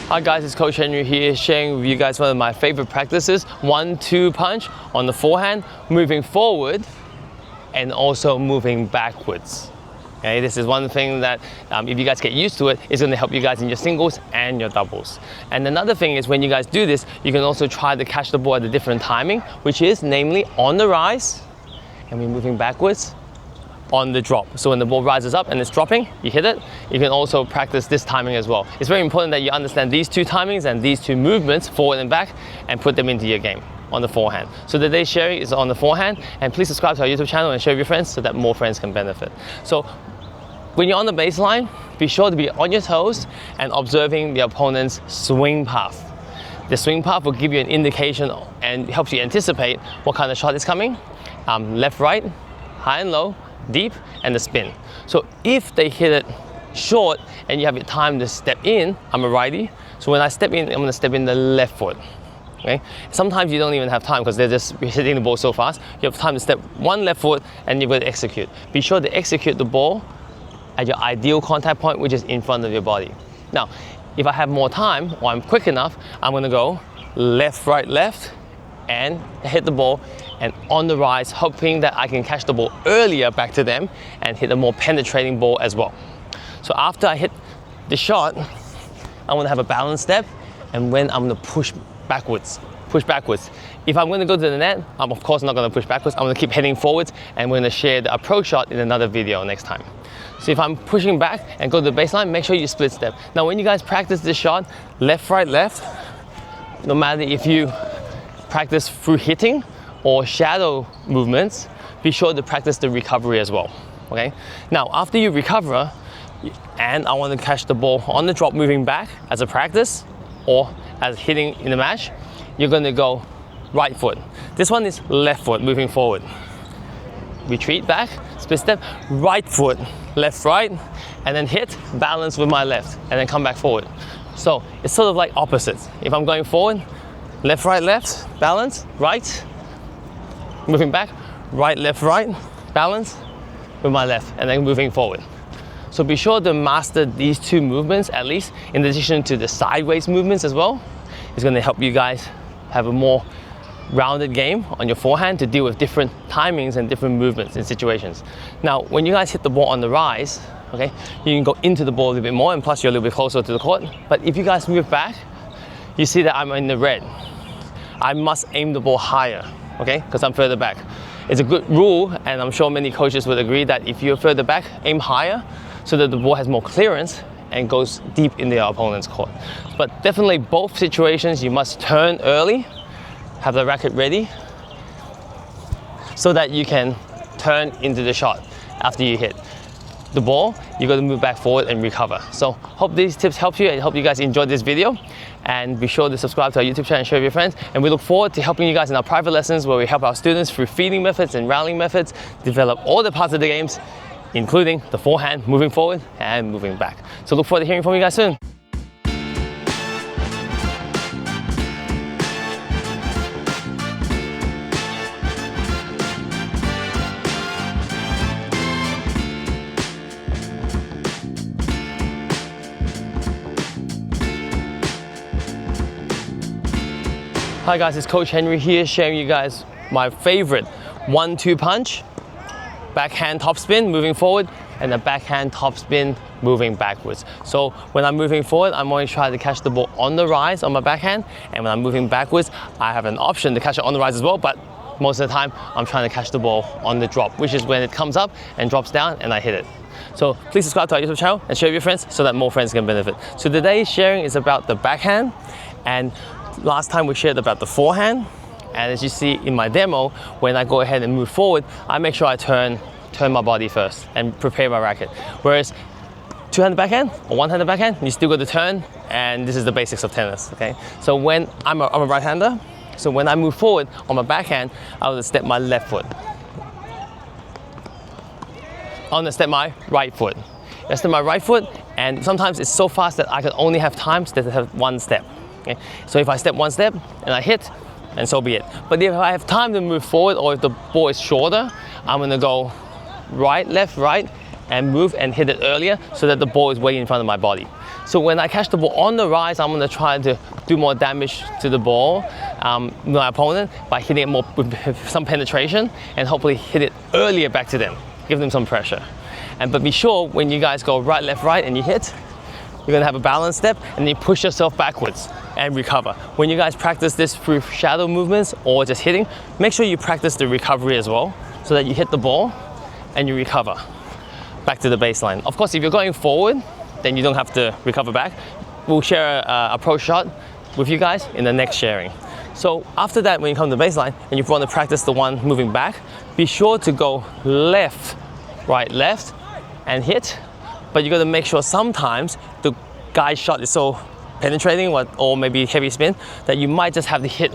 Hi guys, it's Coach Henry here, sharing with you guys one of my favorite practices, 1-2 punch on the forehand, moving forward and also moving backwards. Okay, this is one thing that if you guys get used to it, it's going to help you guys in your singles and your doubles. And another thing is when you guys do this, you can also try to catch the ball at a different timing, which is namely on the rise and we're moving backwards on the drop. So when the ball rises up and it's dropping, you hit it. You can also practice this timing as well. It's very important that you understand these two timings and these two movements, forward and back, and put them into your game on the forehand. So today's sharing is on the forehand, and please subscribe to our YouTube channel and share with your friends so that more friends can benefit. So when you're on the baseline, be sure to be on your toes and observing the opponent's swing path. The swing path will give you an indication and helps you anticipate what kind of shot is coming. Left, right, high and low, deep, and the spin. So if they hit it short and you have your time to step in, I'm a righty, so when I step in, I'm going to step in the left foot. Okay? Sometimes you don't even have time because they're just hitting the ball so fast. You have time to step one left foot and you're going to execute. Be sure to execute the ball at your ideal contact point, which is in front of your body. Now, if I have more time or I'm quick enough, I'm going to go left, right, left, and hit the ball and on the rise, hoping that I can catch the ball earlier back to them and hit a more penetrating ball as well. So after I hit the shot, I'm gonna have a balance step, and when I'm gonna push backwards. If I'm gonna go to the net, I'm of course not gonna push backwards. I'm gonna keep heading forwards, and we're gonna share the approach shot in another video next time. So if I'm pushing back and go to the baseline, make sure you split step. Now when you guys practice this shot, left, right, left, no matter if you practice through hitting or shadow movements, be sure to practice the recovery as well. Okay? Now, after you recover, and I want to catch the ball on the drop moving back as a practice or as hitting in the match, you're going to go right foot. This one is left foot moving forward. Retreat back, split step, right foot, left, right, and then hit, balance with my left, and then come back forward. So it's sort of like opposites. If I'm going forward, left, right, left, balance, right, moving back, right, left, right, balance with my left, and then moving forward. So be sure to master these two movements at least, in addition to the sideways movements as well. It's going to help you guys have a more rounded game on your forehand to deal with different timings and different movements in situations. Now, when you guys hit the ball on the rise, okay, you can go into the ball a little bit more, and plus you're a little bit closer to the court. But if you guys move back, you see that I'm in the red. I must aim the ball higher, okay, because I'm further back. It's a good rule, and I'm sure many coaches would agree that if you're further back, aim higher so that the ball has more clearance and goes deep in the opponent's court. But definitely both situations, you must turn early, have the racket ready so that you can turn into the shot after you hit the ball. You got to move back forward and recover. So hope these tips help you. I hope you guys enjoyed this video, and be sure to subscribe to our YouTube channel and share with your friends. And we look forward to helping you guys in our private lessons where we help our students through feeding methods and rallying methods develop all the parts of the games, including the forehand, moving forward and moving back. So look forward to hearing from you guys soon. Hi guys, it's Coach Henry here, sharing you guys my favorite 1-2 punch, backhand topspin moving forward, and a backhand topspin moving backwards. So when I'm moving forward, I'm going to try to catch the ball on the rise on my backhand, and when I'm moving backwards, I have an option to catch it on the rise as well, but most of the time, I'm trying to catch the ball on the drop, which is when it comes up and drops down and I hit it. So please subscribe to our YouTube channel and share with your friends so that more friends can benefit. So today's sharing is about the backhand, and last time we shared about the forehand, and as you see in my demo, when I go ahead and move forward, I make sure I turn my body first and prepare my racket. Whereas two-handed backhand or one-handed backhand, you still got to turn, and this is the basics of tennis, okay? So when I'm a right-hander, so when I move forward on my backhand, I will step my left foot. I'm gonna step my right foot. I step my right foot, and sometimes it's so fast that I can only have time to have one step. Okay? So if I step one step and I hit, and so be it. But if I have time to move forward, or if the ball is shorter, I'm gonna go right, left, right, and move and hit it earlier so that the ball is way in front of my body. So when I catch the ball on the rise, I'm gonna try to do more damage to the ball, my opponent, by hitting it more with some penetration and hopefully hit it earlier back to them, give them some pressure. But be sure when you guys go right, left, right and you hit, you're gonna have a balance step and then you push yourself backwards and recover. When you guys practice this through shadow movements or just hitting, make sure you practice the recovery as well so that you hit the ball and you recover back to the baseline. Of course, if you're going forward, then you don't have to recover back. We'll share a approach shot with you guys in the next sharing. So after that, when you come to the baseline and you want to practice the one moving back, be sure to go left, right, left, and hit. But you got to make sure sometimes the guy's shot is so penetrating or maybe heavy spin that you might just have to hit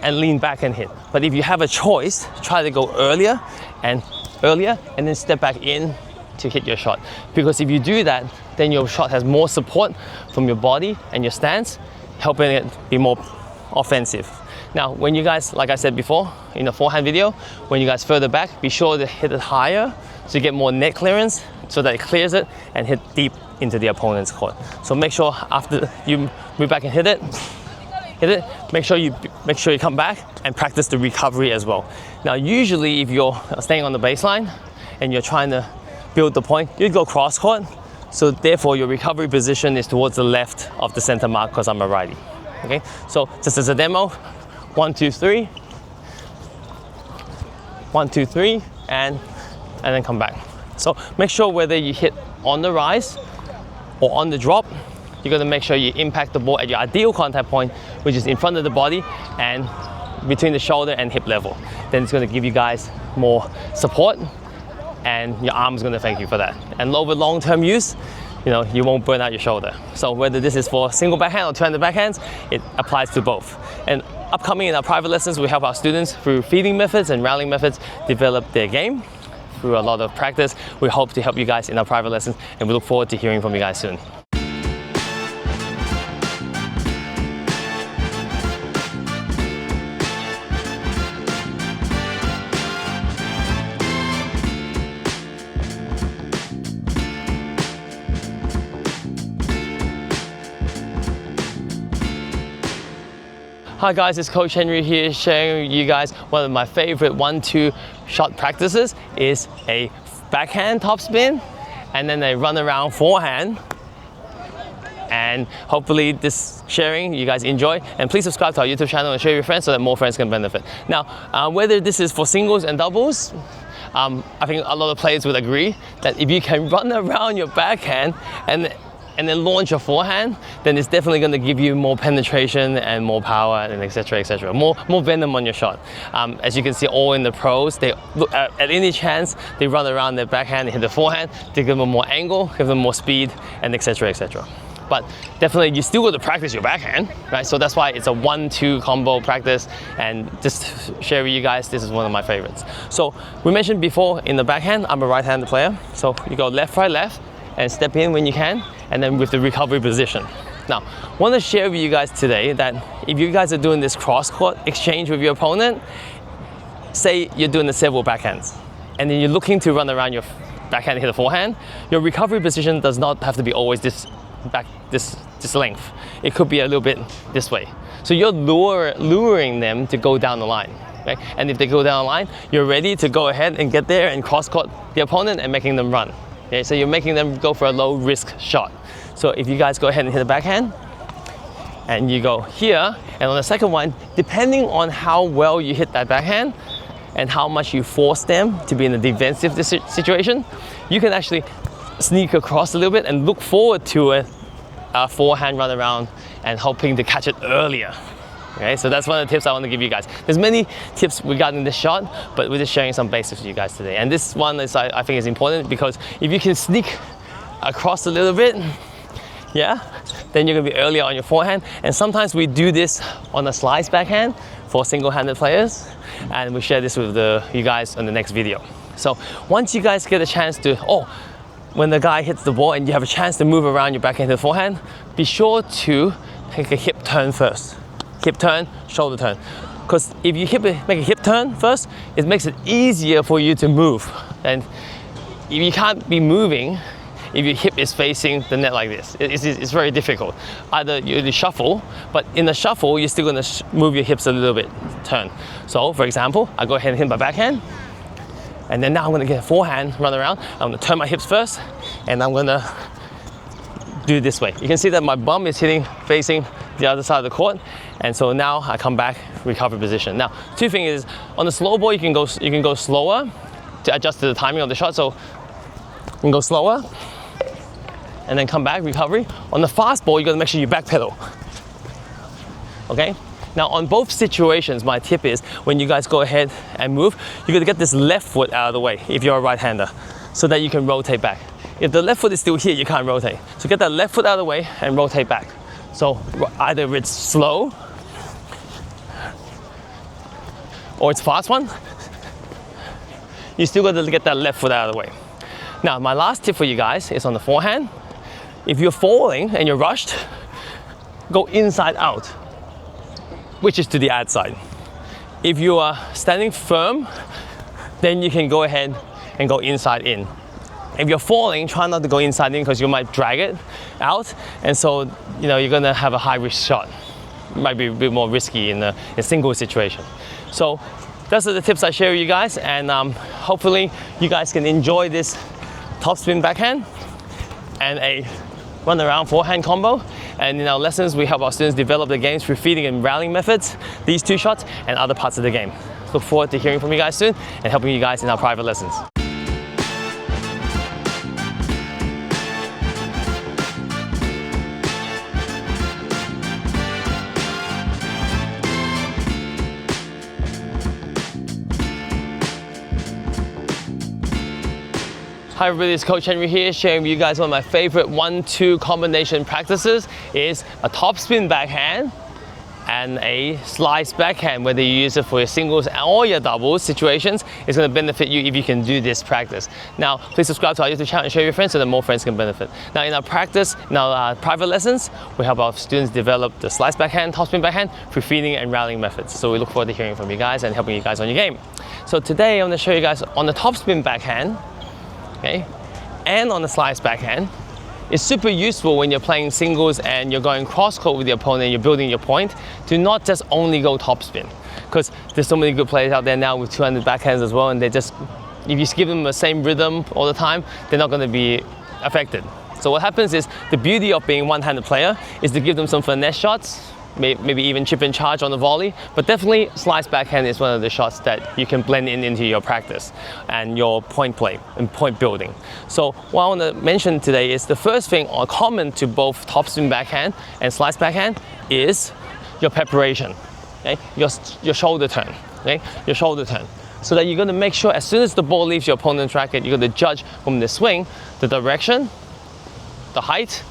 and lean back and hit. But if you have a choice, try to go earlier and then step back in to hit your shot. Because if you do that, then your shot has more support from your body and your stance, helping it be more offensive. Now, when you guys, like I said before in the forehand video, when you guys further back, be sure to hit it higher so you get more net clearance so that it clears it and hit deep into the opponent's court. So make sure after you move back and hit it, make sure you come back and practice the recovery as well. Now, usually if you're staying on the baseline and you're trying to build the point, you'd go cross court. So therefore your recovery position is towards the left of the center mark because I'm a righty. Okay, so just as a demo, 1, 2, 3, 1, 2, 3, and then come back. So make sure whether you hit on the rise or on the drop, you're gonna make sure you impact the ball at your ideal contact point, which is in front of the body and between the shoulder and hip level. Then it's gonna give you guys more support and your arm's gonna thank you for that. And over long-term use, you won't burn out your shoulder. So whether this is for single backhand or two-handed backhands, it applies to both. And upcoming in our private lessons, we help our students through feeding methods and rallying methods develop their game through a lot of practice. We hope to help you guys in our private lessons, and we look forward to hearing from you guys soon. Hi guys, it's Coach Henry here sharing with you guys one of my favorite 1-2 shot practices is a backhand topspin and then a runaround forehand. And hopefully this sharing you guys enjoy, and please subscribe to our YouTube channel and share with your friends so that more friends can benefit. Now, whether this is for singles and doubles, I think a lot of players would agree that if you can run around your backhand and then launch your forehand, then it's definitely going to give you more penetration and more power and etc, etc. More venom on your shot. As you can see, all in the pros, they look at any chance they run around their backhand and hit the forehand to give them more angle, give them more speed, and etc, etc. But definitely you still got to practice your backhand, right? So that's why it's a 1-2 combo practice, and just to share with you guys, this is one of my favorites. So we mentioned before in the backhand, I'm a right-handed player, so you go left, right, left, and step in when you can, and then with the recovery position. Now, I want to share with you guys today that if you guys are doing this cross-court exchange with your opponent, say you're doing the several backhands, and then you're looking to run around your backhand and hit a forehand, your recovery position does not have to be always this length. It could be a little bit this way. So you're luring them to go down the line. Right? And if they go down the line, you're ready to go ahead and get there and cross-court the opponent and making them run. Okay, so you're making them go for a low-risk shot. So if you guys go ahead and hit a backhand, and you go here, and on the second one, depending on how well you hit that backhand and how much you force them to be in a defensive situation, you can actually sneak across a little bit and look forward to a forehand run around and hoping to catch it earlier. Okay, so that's one of the tips I want to give you guys. There's many tips regarding this shot, but we're just sharing some basics with you guys today. And this one is, I think, is important because if you can sneak across a little bit, yeah, then you're gonna be earlier on your forehand. And sometimes we do this on a slice backhand for single-handed players, and we share this with you guys on the next video. So once you guys get a chance to, when the guy hits the ball and you have a chance to move around your backhand to the forehand, be sure to take a hip turn first. Hip turn, shoulder turn. Because if you make a hip turn first, it makes it easier for you to move. And if you can't be moving if your hip is facing the net like this. It's very difficult. Either you shuffle, but in the shuffle, you're still gonna move your hips a little bit, turn. So for example, I go ahead and hit my backhand, and then now I'm gonna get a forehand, run around. I'm gonna turn my hips first, and I'm gonna do it this way. You can see that my bum is facing the other side of the court, and so now I come back, recover position. Now, two things is, on the slow ball, you can go slower to adjust to the timing of the shot. So you can go slower, and then come back, recovery. On the fast ball, you gotta make sure you backpedal. Okay? Now, on both situations, my tip is, when you guys go ahead and move, you gotta get this left foot out of the way if you're a right-hander, so that you can rotate back. If the left foot is still here, you can't rotate. So get that left foot out of the way and rotate back. So either it's slow, or it's fast one, you still got to get that left foot out of the way. Now, my last tip for you guys is on the forehand. If you're falling and you're rushed, go inside out, which is to the outside. If you are standing firm, then you can go ahead and go inside in. If you're falling, try not to go inside in because you might drag it out, and so you're gonna have a high risk shot. It might be a bit more risky in a single situation. So those are the tips I share with you guys, and hopefully you guys can enjoy this topspin backhand and a run around forehand combo. And in our lessons, we help our students develop the games through feeding and rallying methods, these two shots, and other parts of the game. Look forward to hearing from you guys soon and helping you guys in our private lessons. Hi everybody, it's Coach Henry here, sharing with you guys one of my favorite 1-2 combination practices is a topspin backhand and a slice backhand. Whether you use it for your singles or your doubles situations, it's going to benefit you if you can do this practice. Now, please subscribe to our YouTube channel and share with your friends so that more friends can benefit. Now, in our practice, in our private lessons, we help our students develop the slice backhand, topspin backhand through feeding and rallying methods. So we look forward to hearing from you guys and helping you guys on your game. So today, I'm going to show you guys on the topspin backhand, okay, and on the slice backhand. It's super useful when you're playing singles and you're going cross-court with your opponent, you're building your point, to not just only go topspin. Because there's so many good players out there now with 200 backhands as well, and they just, if you give them the same rhythm all the time, they're not going to be affected. So what happens is, the beauty of being a one-handed player is to give them some finesse shots, maybe even chip and charge on the volley, but definitely slice backhand is one of the shots that you can blend into your practice and your point play and point building. So what I want to mention today is the first thing common to both topspin backhand and slice backhand is your preparation, okay? Your shoulder turn, okay? Your shoulder turn. So that you're going to make sure as soon as the ball leaves your opponent's racket, you're going to judge from the swing, the direction, the height,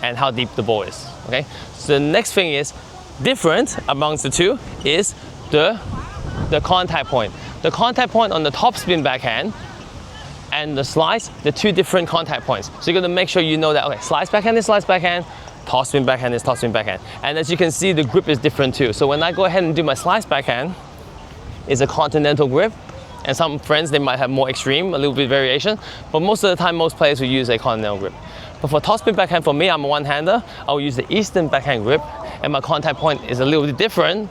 and how deep the ball is, okay? So the next thing is, different amongst the two is the contact point. The contact point on the topspin backhand and the slice, the two different contact points. So you're gonna make sure you know that, okay, slice backhand is slice backhand, topspin backhand is topspin backhand. And as you can see, the grip is different too. So when I go ahead and do my slice backhand, it's a continental grip. And some friends, they might have more extreme, a little bit variation, but most of the time, most players will use a continental grip. But for topspin backhand, for me, I'm a one-hander, I will use the Eastern backhand grip, and my contact point is a little bit different,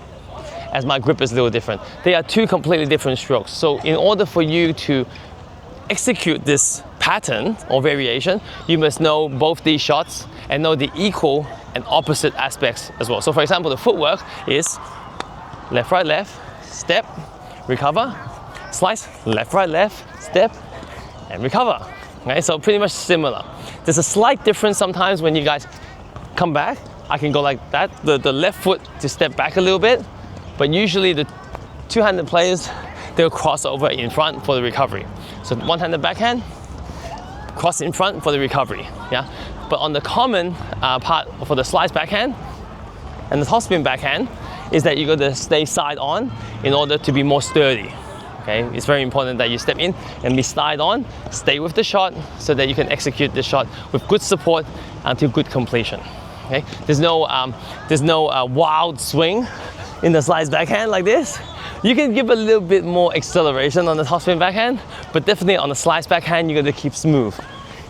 as my grip is a little different. They are two completely different strokes. So in order for you to execute this pattern or variation, you must know both these shots and know the equal and opposite aspects as well. So for example, the footwork is left, right, left, step, recover, slice, left, right, left, step, and recover. Okay, so pretty much similar. There's a slight difference sometimes when you guys come back. I can go like that, the left foot to step back a little bit, but usually the two-handed players, they'll cross over in front for the recovery. So one-handed backhand, cross in front for the recovery, yeah? But on the common part for the slice backhand and the topspin backhand is that you're going to stay side on in order to be more sturdy. Okay, it's very important that you step in and be side on, stay with the shot so that you can execute the shot with good support until good completion. Okay, there's no wild swing in the slice backhand like this. You can give a little bit more acceleration on the topspin backhand, but definitely on the slice backhand, you're going to keep smooth.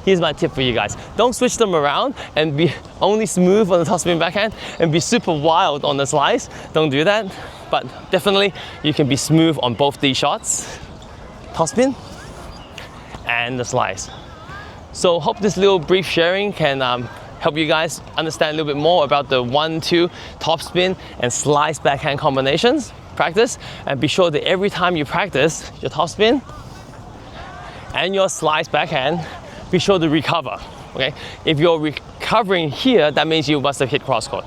here's my tip for you guys. Don't switch them around and be only smooth on the topspin backhand and be super wild on the slice. Don't do that. But definitely you can be smooth on both these shots, topspin and the slice. So hope this little brief sharing can help you guys understand a little bit more about the 1-2 topspin and slice backhand combinations. Practice, and be sure that every time you practice your topspin and your slice backhand, be sure to recover. Okay, if you're recovering here, that means you must have hit cross court.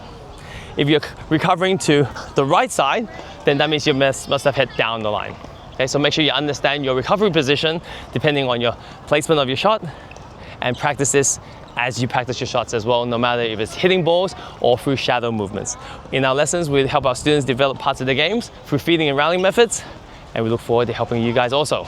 If you're recovering to the right side, then that means you must have hit down the line. Okay, so make sure you understand your recovery position depending on your placement of your shot, and practice this as you practice your shots as well, no matter if it's hitting balls or through shadow movements. In our lessons, we help our students develop parts of the games through feeding and rallying methods, and we look forward to helping you guys also.